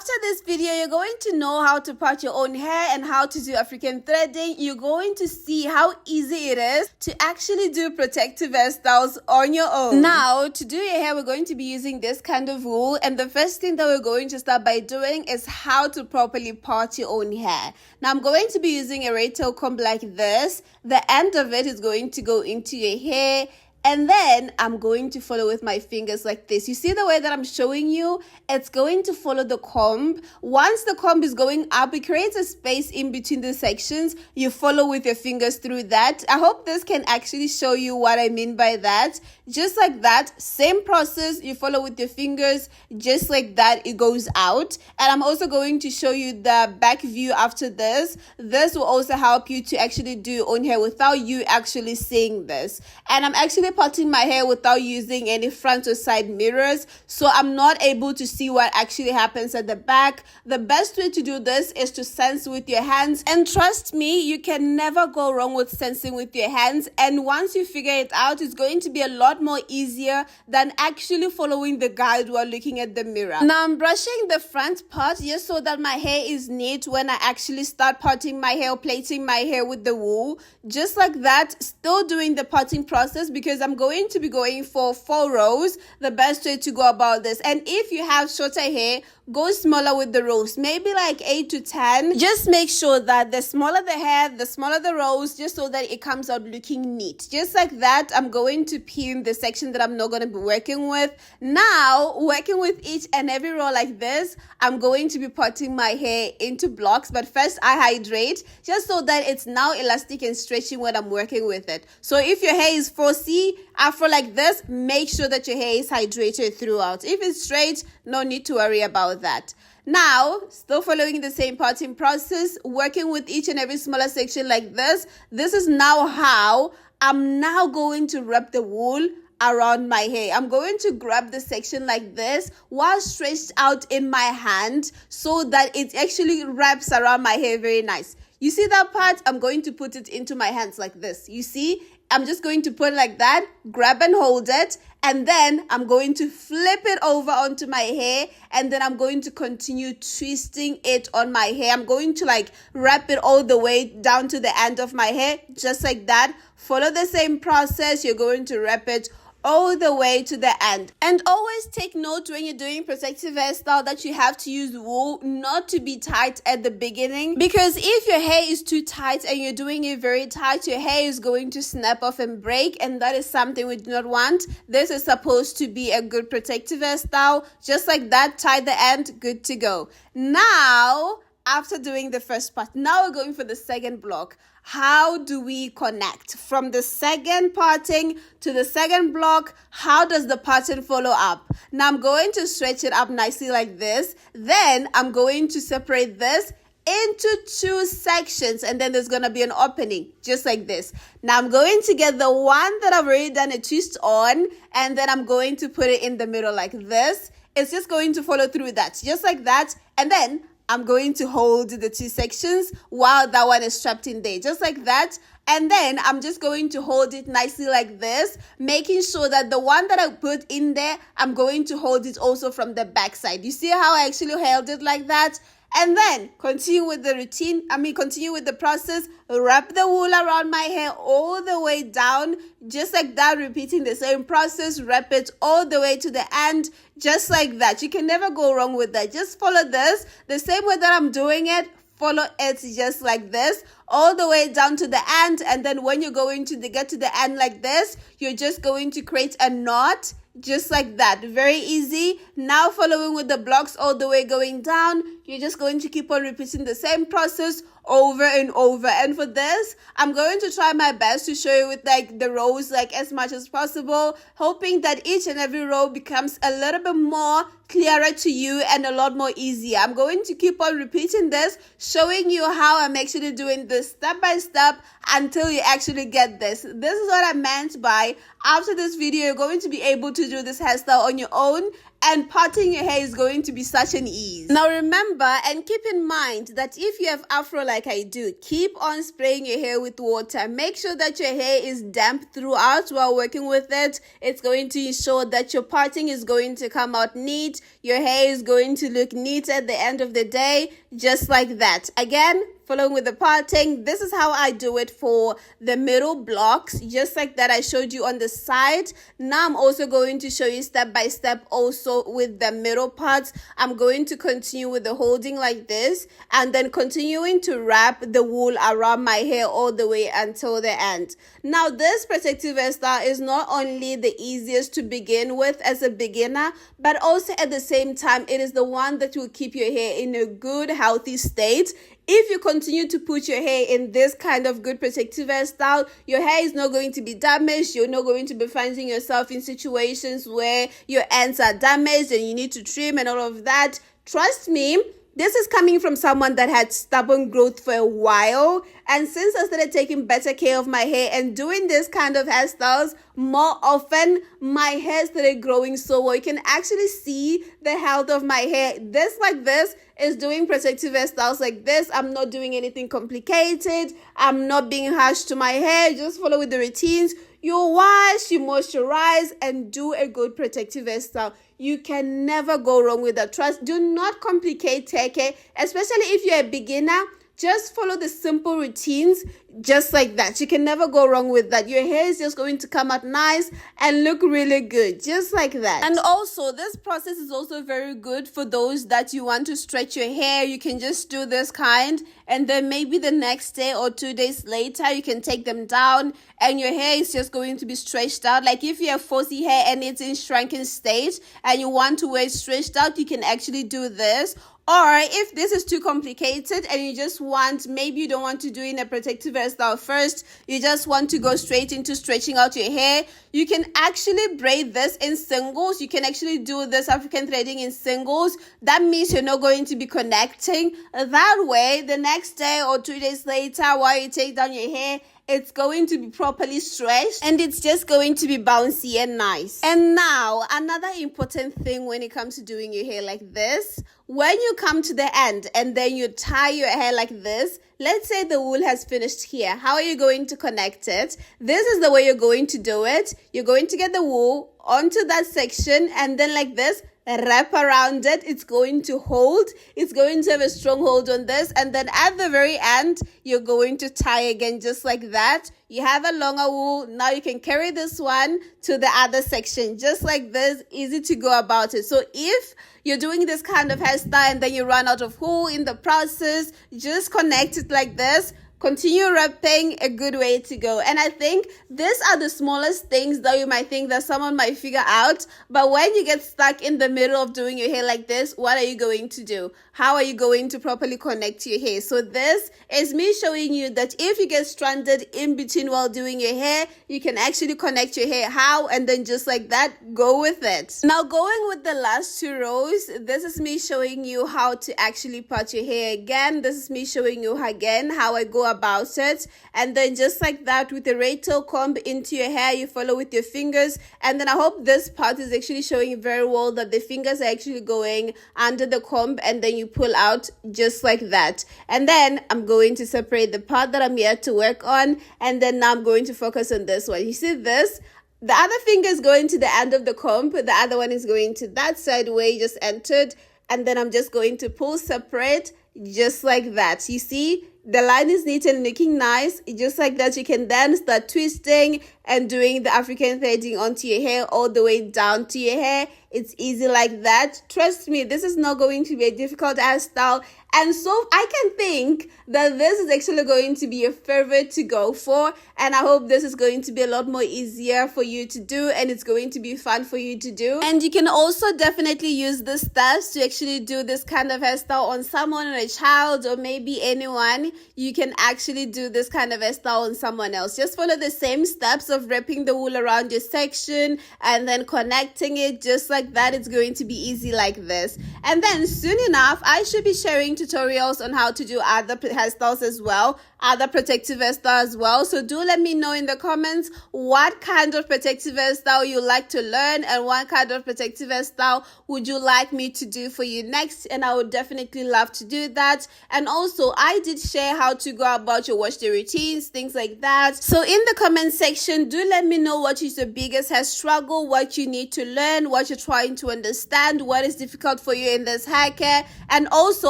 After this video, you're going to know how to part your own hair and how to do African threading. You're going to see how easy it is to actually do protective hairstyles on your own. Now, to do your hair, we're going to be using this kind of wool. And the first thing that we're going to start by doing is how to properly part your own hair. Now, I'm going to be using a ray tail comb like this. The end of it is going to go into your hair. And then I'm going to follow with my fingers like this. You see the way that I'm showing you? It's going to follow the comb. Once the comb is going up, it creates a space in between the sections. You follow with your fingers through that. I hope this can actually show you what I mean by that. Just like that, same process, you follow with your fingers. Just like that, it goes out. And I'm also going to show you the back view after this. This will also help you to actually do your own hair without you actually seeing this. And I'm actually parting my hair without using any front or side mirrors, so I'm not able to see what actually happens at the back. The best way to do this is to sense with your hands, and trust me, you can never go wrong with sensing with your hands. And once you figure it out, it's going to be a lot more easier than actually following the guide while looking at the mirror. Now I'm brushing the front part just so that my hair is neat when I actually start parting my hair or plaiting my hair with the wool. Just like that, still doing the parting process because I'm going to be going for 4 rows, the best way to go about this. And if you have shorter hair, go smaller with the rows, maybe like 8 to 10. Just make sure that the smaller the hair, the smaller the rows, just so that it comes out looking neat. Just like that, I'm going to pin the section that I'm not going to be working with. Now, working with each and every row like this, I'm going to be parting my hair into blocks. But first, I hydrate just so that it's now elastic and stretchy when I'm working with it. So if your hair is 4C, afro like this, make sure that your hair is hydrated throughout. If it's straight, no need to worry about that. Now, still following the same parting process, working with each and every smaller section like this. This is now how I'm now going to wrap the wool around my hair. I'm going to grab the section like this while stretched out in my hand so that it actually wraps around my hair very nice. You see that part? I'm going to put it into my hands like this. You see? I'm just going to put it like that, grab and hold it, and then I'm going to flip it over onto my hair, and then I'm going to continue twisting it on my hair. I'm going to like wrap it all the way down to the end of my hair, just like that. Follow the same process. You're going to wrap it all the way to the end. And always take note when you're doing protective hairstyle that you have to use wool not to be tight at the beginning, because if your hair is too tight and you're doing it very tight, your hair is going to snap off and break, and that is something we do not want. This is supposed to be a good protective hairstyle. Just like that, tie the end, good to go. Now, after doing the first part, now we're going for the second block. How do we connect from the second parting to the second block? How does the pattern follow up? Now I'm going to stretch it up nicely like this. Then I'm going to separate this into 2 sections, and then there's going to be an opening just like this. Now I'm going to get the one that I've already done a twist on, and then I'm going to put it in the middle like this. It's just going to follow through that, just like that. And then I'm going to hold the 2 sections while that one is strapped in there, just like that. And then I'm just going to hold it nicely like this, making sure that the one that I put in there, I'm going to hold it also from the back side. You see how I actually held it like that? And then continue with the continue with the process. Wrap the wool around my hair all the way down, just like that, repeating the same process. Wrap it all the way to the end, just like that. You can never go wrong with that. Just follow this the same way that I'm doing it. Follow it just like this, all the way down to the end. And then when you're going to get to the end like this, you're just going to create a knot, just like that. Very easy. Now following with the blocks all the way going down, you're just going to keep on repeating the same process over and over. And for this, I'm going to try my best to show you with like the rows like as much as possible, hoping that each and every row becomes a little bit more clearer to you and a lot more easier. I'm going to keep on repeating this, showing you how I'm actually doing this step by step until you actually get this. This is what I meant by after this video, you're going to be able to do this hairstyle on your own and parting your hair is going to be such an ease. Now remember and keep in mind that if you have afro like I do, keep on spraying your hair with water. Make sure that your hair is damp throughout while working with it. It's going to ensure that your parting is going to come out neat. Your hair is going to look neat at the end of the day, just like that. Again, following with the parting, this is how I do it for the middle blocks, just like that I showed you on the side. Now I'm also going to show you step by step also with the middle parts. I'm going to continue with the holding like this and then continuing to wrap the wool around my hair all the way until the end. Now this protective hairstyle is not only the easiest to begin with as a beginner, but also at the same time it is the one that will keep your hair in a good healthy state. If you continue to put your hair in this kind of good protective hairstyle, your hair is not going to be damaged. You're not going to be finding yourself in situations where your ends are damaged and you need to trim and all of that. Trust me, this is coming from someone that had stubborn growth for a while. And since I started taking better care of my hair and doing this kind of hairstyles more often, my hair started growing so well. You can actually see the health of my hair. This like this is doing protective hairstyles like this. I'm not doing anything complicated. I'm not being harsh to my hair. Just follow with the routines. You wash, you moisturize, and do a good protective hairstyle. You can never go wrong with that. Trust, do not complicate hair care, especially if you're a beginner. Just follow the simple routines just like that. You can never go wrong with that. Your hair is just going to come out nice and look really good, just like that. And also, this process is also very good for those that you want to stretch your hair. You can just do this kind, and then maybe the next day or 2 days later, you can take them down and your hair is just going to be stretched out. Like if you have 4C hair and it's in shrunken state and you want to wear it stretched out, you can actually do this. Or if this is too complicated and you just want, maybe you don't want to do in a protective hairstyle first, you just want to go straight into stretching out your hair, you can actually braid this in singles. You can actually do this African threading in singles. That means you're not going to be connecting. That way, the next day or 2 days later, while you take down your hair, it's going to be properly stretched and it's just going to be bouncy and nice. And now, another important thing when it comes to doing your hair like this, when you come to the end and then you tie your hair like this, let's say the wool has finished here. How are you going to connect it? This is the way you're going to do it. You're going to get the wool onto that section and then like this, wrap around it. It's going to hold. It's going to have a strong hold on this. And then at the very end, you're going to tie again just like that. You have a longer wool. Now you can carry this one to the other section just like this. Easy to go about it. So if you're doing this kind of hairstyle and then you run out of wool in the process, just connect it like this. Continue wrapping, a good way to go. And I think these are the smallest things that you might think that someone might figure out. But when you get stuck in the middle of doing your hair like this, what are you going to do? How are you going to properly connect your hair? So this is me showing you that if you get stranded in between while doing your hair, you can actually connect your hair how, and then just like that, go with it. Now going with the last 2 rows, this is me showing you how to actually part your hair again. This is me showing you again how I go about it. And then just like that, with the ray tail comb into your hair, you follow with your fingers. And then I hope this part is actually showing very well that the fingers are actually going under the comb and then you pull out just like that. And then I'm going to separate the part that I'm here to work on, and then now I'm going to focus on this one. You see this? The other finger is going to the end of the comb, the other one is going to that side where you just entered, and then I'm just going to pull separate just like that. You see, the line is neat and looking nice. Just like that, you can then start twisting and doing the African threading onto your hair all the way down to your hair. It's easy like that. Trust me, this is not going to be a difficult hairstyle. And so I can think that this is actually going to be a favorite to go for. And I hope this is going to be a lot more easier for you to do, and it's going to be fun for you to do. And you can also definitely use the steps to actually do this kind of hairstyle on someone, or a child, or maybe anyone. You can actually do this kind of hairstyle on someone else. Just follow the same steps of wrapping the wool around your section and then connecting it just like that. It's going to be easy like this. And then soon enough, I should be sharing tutorials on how to do other hairstyles as well. other protective hairstyle as well. So do let me know in the comments what kind of protective hairstyle you like to learn and what kind of protective hairstyle would you like me to do for you next, and I would definitely love to do that. And also I did share how to go about your wash day routines, things like that. So in the comment section, do let me know what is your biggest hair struggle, what you need to learn, what you're trying to understand, what is difficult for you in this hair care, and also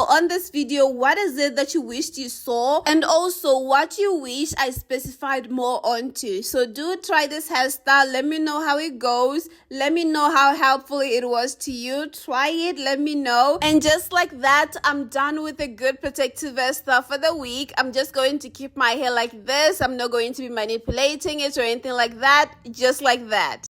on this video, what is it that you wished you saw, and also what you wish I specified more onto. So do try this hairstyle, let me know how it goes, let me know how helpful it was to you. Try it, let me know. And just like that, I'm done with a good protective hairstyle for the week. I'm just going to keep my hair like this. I'm not going to be manipulating it or anything like that, just like that.